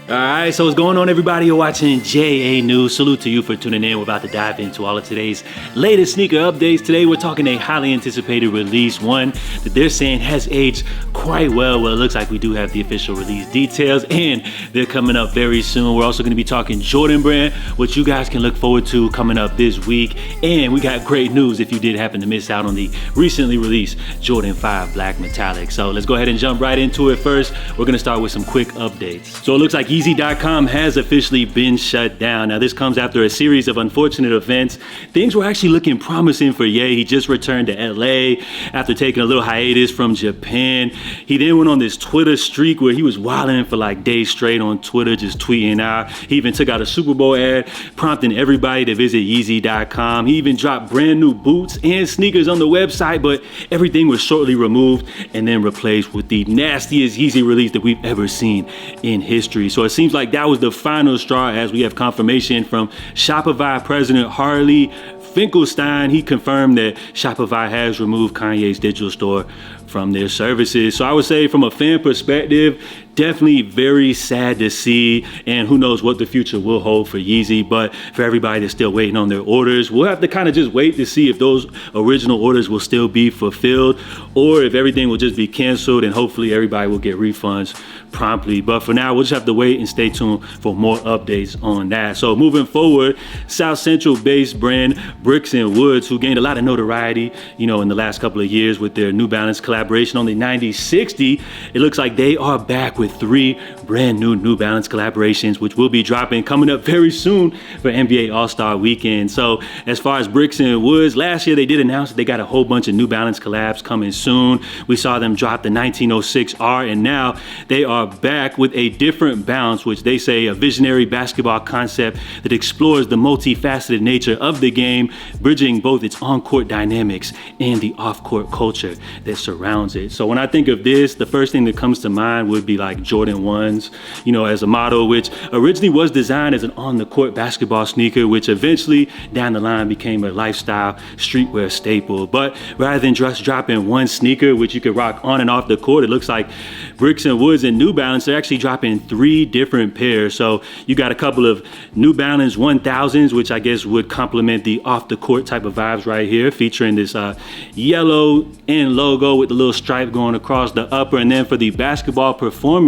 Alright, so what's going on, everybody? You're watching JA News. Salute to you for tuning in. We're about to dive into all of today's latest sneaker updates. Today we're talking a highly anticipated release, one that they're saying has aged quite well. Well, it looks like we do have the official release details, and they're coming up very soon. We're also going to be talking Jordan brand, which you guys can look forward to coming up this week. And we got great news if you did happen to miss out on the recently released Jordan 5 Black Metallic. So let's go ahead and jump right into it. First, we're going to start with some quick updates. So it looks like Yeezy.com has officially been shut down. Now, this comes after a series of unfortunate events. Things were actually looking promising for Ye. He just returned to LA after taking a little hiatus from Japan. He then went on this Twitter streak where he was wilding for like days straight on Twitter, just tweeting out. He even took out a Super Bowl ad prompting everybody to visit Yeezy.com. He even dropped brand new boots and sneakers on the website, but everything was shortly removed and then replaced with the nastiest Yeezy release that we've ever seen in history. So it seems like that was the final straw, as we have confirmation from Shopify president Harley Finkelstein. He confirmed that Shopify has removed Kanye's digital store from their services. So I would say from a fan perspective, definitely very sad to see, and who knows what the future will hold for Yeezy. But for everybody that's still waiting on their orders, we'll have to kind of just wait to see if those original orders will still be fulfilled or if everything will just be canceled, and hopefully everybody will get refunds promptly. But for now, we'll just have to wait and stay tuned for more updates on that. So moving forward, South Central based brand Bricks and Woods, who gained a lot of notoriety, in the last couple of years with their New Balance collaboration on the 9060, it looks like they are back with 3 brand new Balance collaborations, which will be dropping coming up very soon for NBA All-Star Weekend. So as far as Bricks and Woods, last year they did announce that they got a whole bunch of New Balance collabs coming soon. We saw them drop the 1906R, and now they are back with a different bounce, which they say a visionary basketball concept that explores the multifaceted nature of the game, bridging both its on-court dynamics and the off-court culture that surrounds it. So when I think of this, the first thing that comes to mind would be like Jordan 1s, as a model, which originally was designed as an on-the-court basketball sneaker, which eventually down the line became a lifestyle streetwear staple. But rather than just dropping one sneaker, which you could rock on and off the court, it looks like Bricks and Woods and New Balance are actually dropping 3 different pairs. So you got a couple of New Balance 1000s, which I guess would complement the off-the-court type of vibes right here, featuring this yellow and logo with the little stripe going across the upper. And then for the basketball performance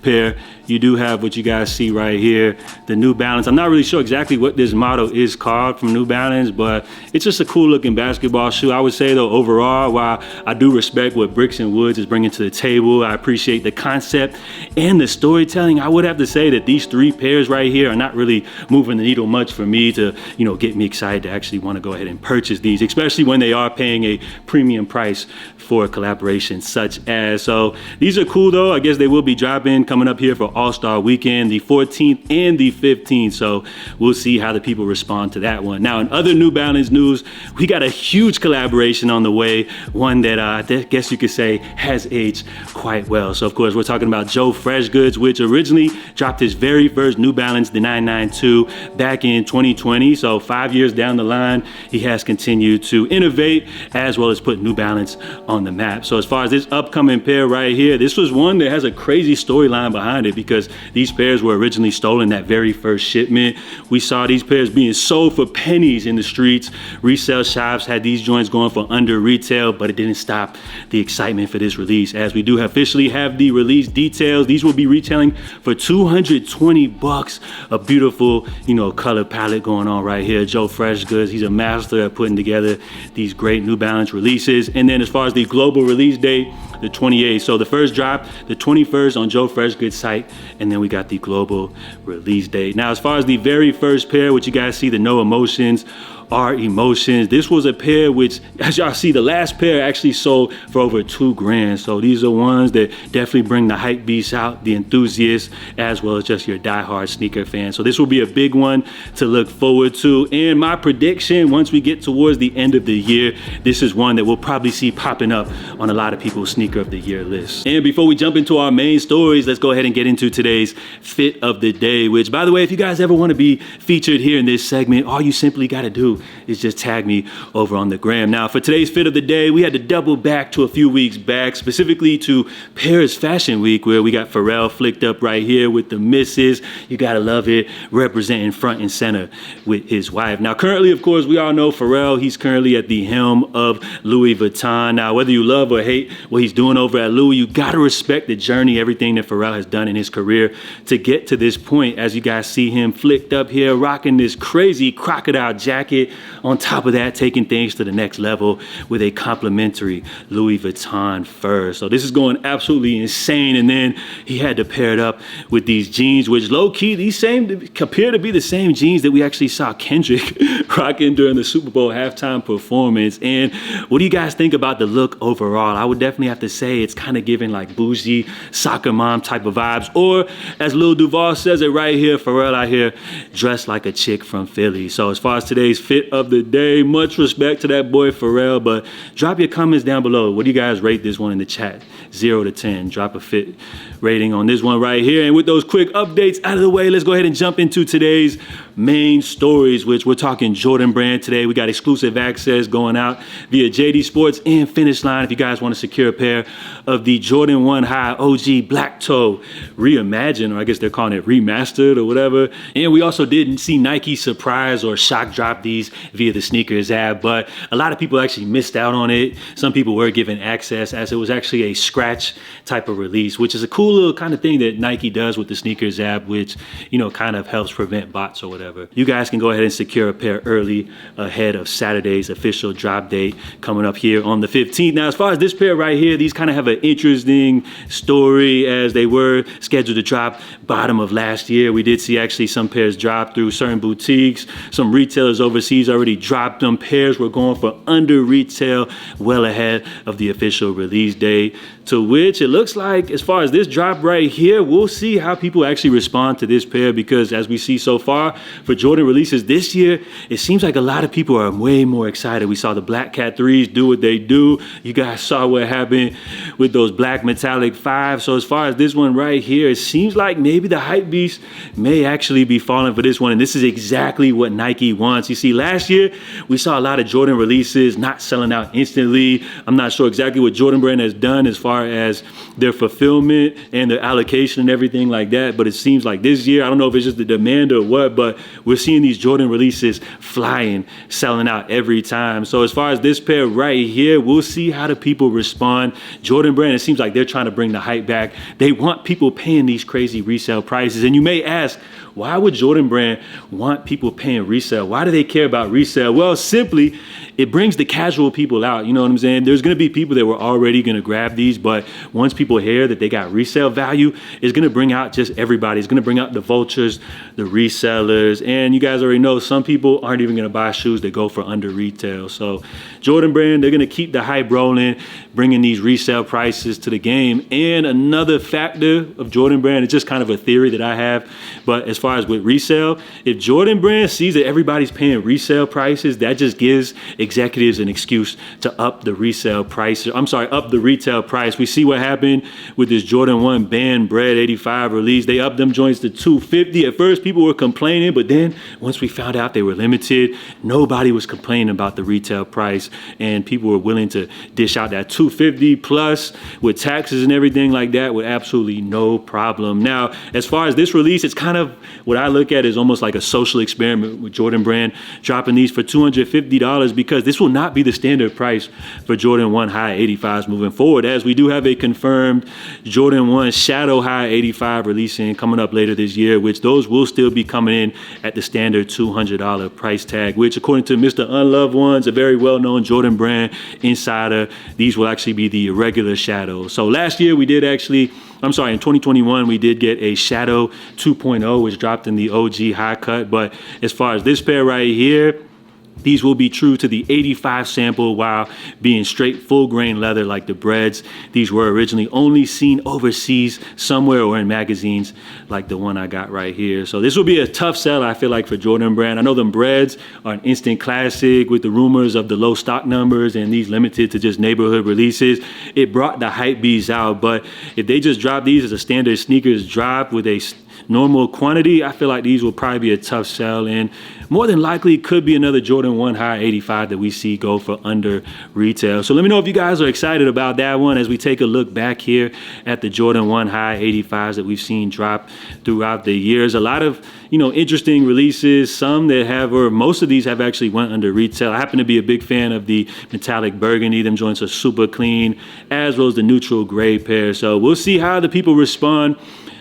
pair, you do have what you guys see right here, the New Balance. I'm not really sure exactly what this model is called from New Balance, but it's just a cool looking basketball shoe. I would say though, overall, while I do respect what Bricks and Woods is bringing to the table, I appreciate the concept and the storytelling, I would have to say that these 3 pairs right here are not really moving the needle much for me to, get me excited to actually want to go ahead and purchase these, especially when they are paying a premium price for a collaboration such as. So these are cool though. I guess they will be dropping coming up here for All-Star Weekend, the 14th and the 15th. So we'll see how the people respond to that one. Now, in other New Balance news, we got a huge collaboration on the way, one that I guess you could say has aged quite well. So of course, we're talking about Joe Freshgoods, which originally dropped his very first New Balance, the 992, back in 2020. So 5 years down the line, he has continued to innovate as well as put New Balance on the map. So as far as this upcoming pair right here, this was one that has a crazy storyline behind it, because these pairs were originally stolen that very first shipment. We saw these pairs being sold for pennies in the streets. Resale shops had these joints going for under retail, but it didn't stop the excitement for this release, as we do officially have the release details. These will be retailing for $220. A beautiful, color palette going on right here. Joe Freshgoods, he's a master at putting together these great New Balance releases. And then as far as the global release date, the 28th. So the first drop, the 21st on Joe Freshgoods' site, and then we got the global release date. Now, as far as the very first pair, which you guys see, the No Emotions Are Emotions. This was a pair which, as y'all see, the last pair actually sold for over $2,000. So these are ones that definitely bring the hype beasts out, the enthusiasts, as well as just your diehard sneaker fans. So this will be a big one to look forward to. And my prediction, once we get towards the end of the year, this is one that we'll probably see popping up on a lot of people's sneaker of the year list. And before we jump into our main stories, let's go ahead and get into today's fit of the day, which, by the way, if you guys ever want to be featured here in this segment, all you simply got to do do is just tag me over on the gram. Now, for today's fit of the day, we had to double back to a few weeks back, specifically to Paris Fashion Week, where we got Pharrell flicked up right here with the misses. You gotta love it, representing front and center with his wife. Now, currently, of course, we all know Pharrell. He's currently at the helm of Louis Vuitton. Now, whether you love or hate what he's doing over at Louis, you gotta respect the journey, everything that Pharrell has done in his career to get to this point. As you guys see him flicked up here, rocking this crazy crocodile jacket. On top of that, taking things to the next level with a complimentary Louis Vuitton fur. So this is going absolutely insane. And then he had to pair it up with these jeans, which low-key, these appear to be the same jeans that we actually saw Kendrick rocking during the Super Bowl halftime performance. And what do you guys think about the look overall? I would definitely have to say it's kind of giving like bougie soccer mom type of vibes. Or as Lil Duval says it right here, Pharrell out here dressed like a chick from Philly. So as far as today's fit of the day, much respect to that boy Pharrell, but drop your comments down below. What do you guys rate this one in the chat? 0 to 10. Drop a fit rating on this one right here. And with those quick updates out of the way, let's go ahead and jump into today's main stories, which we're talking Jordan Brand today. We got exclusive access going out via JD Sports and Finish Line. If you guys want to secure a pair of the Jordan 1 High OG Black Toe reimagined, or I guess they're calling it remastered or whatever. And we also didn't see Nike surprise or shock drop these via the SNKRS app, but a lot of people actually missed out on it. Some people were given access as it was actually a scratch type of release, which is a cool little kind of thing that Nike does with the SNKRS app, which, you know, kind of helps prevent bots or whatever. You guys can go ahead and secure a pair early ahead of Saturday's official drop date coming up here on the 15th. Now, as far as this pair right here, these kind of have an interesting story as they were scheduled to drop bottom of last year. We did see actually some pairs drop through certain boutiques. Some retailers overseas already dropped them. Pairs were going for under retail well ahead of the official release date, to which it looks like as far as this drop right here, we'll see how people actually respond to this pair, because as we see so far for Jordan releases this year, it seems like a lot of people are way more excited. We saw the Black Cat 3s do what they do. You guys saw what happened with those black metallic 5s. So as far as this one right here, it seems like maybe the hype beast may actually be falling for this one. And this is exactly what Nike wants. You see, last year, we saw a lot of Jordan releases not selling out instantly. I'm not sure exactly what Jordan Brand has done as far as their fulfillment and their allocation and everything like that. But it seems like this year, I don't know if it's just the demand or what, but we're seeing these Jordan releases flying, selling out every time. So as far as this pair right here, we'll see how the people respond. Jordan Brand, it seems like they're trying to bring the hype back. They want people paying these crazy resale prices. And you may ask, why would Jordan Brand want people paying resale? Why do they care about resale? Well, simply, it brings the casual people out. You know what I'm saying? There's going to be people that were already going to grab these, but once people hear that they got resale value, it's going to bring out just everybody. It's going to bring out the vultures, the resellers, and you guys already know some people aren't even going to buy shoes that go for under retail. So Jordan Brand, they're going to keep the hype rolling, bringing these resale prices to the game. And another factor of Jordan Brand, it's just kind of a theory that I have, but as far as with resale, if Jordan Brand sees that everybody's paying resale prices, that just gives executives an excuse to up the resale price. Up the retail price. We see what happened with this Jordan 1 Band Bread 85 release. They upped them joints to $250. At first, people were complaining, but then once we found out they were limited, nobody was complaining about the retail price, and people were willing to dish out that $250 plus with taxes and everything like that with absolutely no problem. Now, as far as this release, it's kind of what I look at is almost like a social experiment with Jordan Brand dropping these for $250, because this will not be the standard price for Jordan 1 High 85s moving forward, as we do have a confirmed Jordan 1 Shadow High 85 releasing coming up later this year, which those will still be coming in at the standard $200 price tag, which according to Mr. Unloved Ones, a very well-known Jordan Brand insider, these will actually be the regular Shadows. So last year we did actually, in 2021, we did get a Shadow 2.0, which dropped in the OG high cut. But as far as this pair right here, these will be true to the 85 sample while being straight full grain leather like the breads. These were originally only seen overseas somewhere or in magazines like the one I got right here. So this will be a tough sell, I feel like, for Jordan Brand. I know them breads are an instant classic with the rumors of the low stock numbers and these limited to just neighborhood releases. It brought the hype bees out, but if they just drop these as a standard sneakers drop with a normal quantity, I feel like these will probably be a tough sell, and more than likely could be another Jordan 1 high 85 that we see go for under retail. So let me know if you guys are excited about that one as we take a look back here at the Jordan 1 high 85s that we've seen drop throughout the years. A lot of, interesting releases, some that have, or most of these have actually went under retail. I happen to be a big fan of the metallic burgundy. Them joints are super clean, as well as the neutral gray pair. So we'll see how the people respond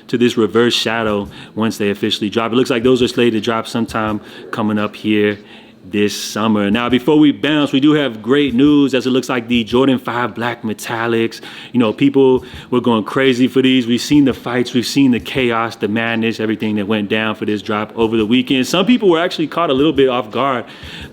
to this reverse shadow once they officially drop. It looks like those are slated to drop sometime coming up here this summer. Now, before we bounce, we do have great news, as it looks like the Jordan 5 black metallics, people were going crazy for these. We've seen the fights, we've seen the chaos, the madness, everything that went down for this drop over the weekend. Some people were actually caught a little bit off guard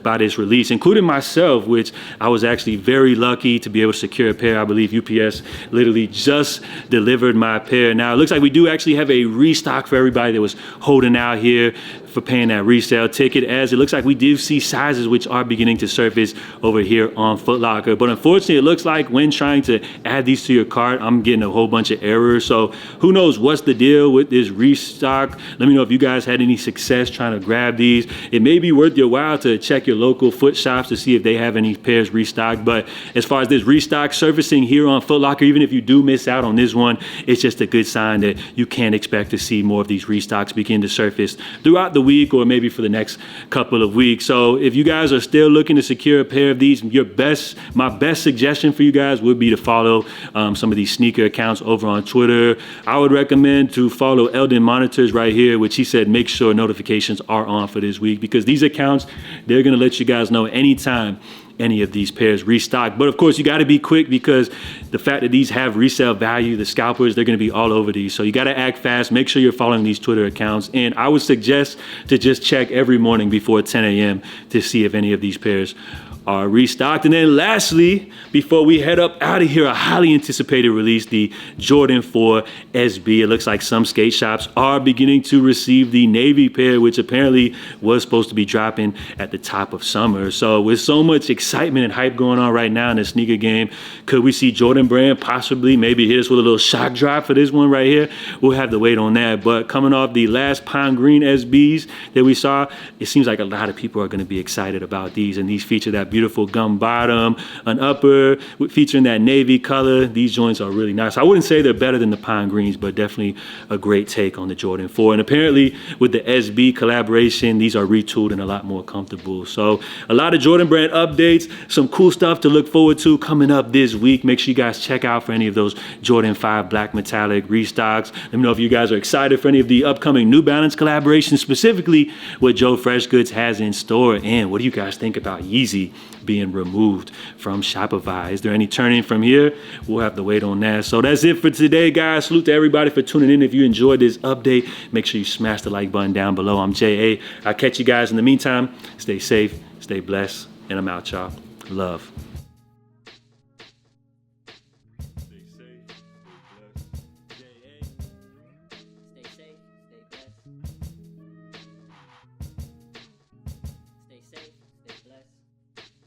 by this release, including myself, which I was actually very lucky to be able to secure a pair. I believe UPS literally just delivered my pair. Now, it looks like we do actually have a restock for everybody that was holding out here for paying that resale ticket, as it looks like we do see sizes which are beginning to surface over here on Foot Locker. But unfortunately, it looks like when trying to add these to your cart, I'm getting a whole bunch of errors. So who knows what's the deal with this restock? Let me know if you guys had any success trying to grab these. It may be worth your while to check your local foot shops to see if they have any pairs restocked. But as far as this restock surfacing here on Foot Locker, even if you do miss out on this one, it's just a good sign that you can expect to see more of these restocks begin to surface throughout the week, or maybe for the next couple of weeks. So if you guys are still looking to secure a pair of these, my best suggestion for you guys would be to follow some of these sneaker accounts over on Twitter. I would recommend to follow Eldon Monitors right here, which he said make sure notifications are on for this week, because these accounts, they're gonna let you guys know anytime any of these pairs restock. But of course, you got to be quick, because the fact that these have resale value, the scalpers, they're going to be all over these. So you got to act fast. Make sure you're following these Twitter accounts. And I would suggest to just check every morning before 10 a.m. to see if any of these pairs are restocked. And then lastly, before we head up out of here, a highly anticipated release, the Jordan 4 SB. It looks like some skate shops are beginning to receive the navy pair, which apparently was supposed to be dropping at the top of summer. So with so much excitement and hype going on right now in the sneaker game, could we see Jordan Brand possibly maybe hit us with a little shock drop for this one right here? We'll have to wait on that. But coming off the last pine green SBs that we saw, it seems like a lot of people are going to be excited about these, and these feature that beautiful gum bottom, an upper featuring that navy color. These joints are really nice. I wouldn't say they're better than the pine greens, but definitely a great take on the Jordan 4. And apparently with the SB collaboration, these are retooled and a lot more comfortable. So a lot of Jordan Brand updates, some cool stuff to look forward to coming up this week. Make sure you guys check out for any of those Jordan 5 black metallic restocks. Let me know if you guys are excited for any of the upcoming New Balance collaborations, specifically what Joe Fresh Goods has in store. And what do you guys think about Yeezy being removed from Shopify? Is there any turning from here? We'll have to wait on that. So that's it for today, guys. Salute to everybody for tuning in. If you enjoyed this update, make sure you smash the like button down below. I'm J.A. I'll catch you guys in the meantime. Stay safe, stay blessed, and I'm out, y'all. Love.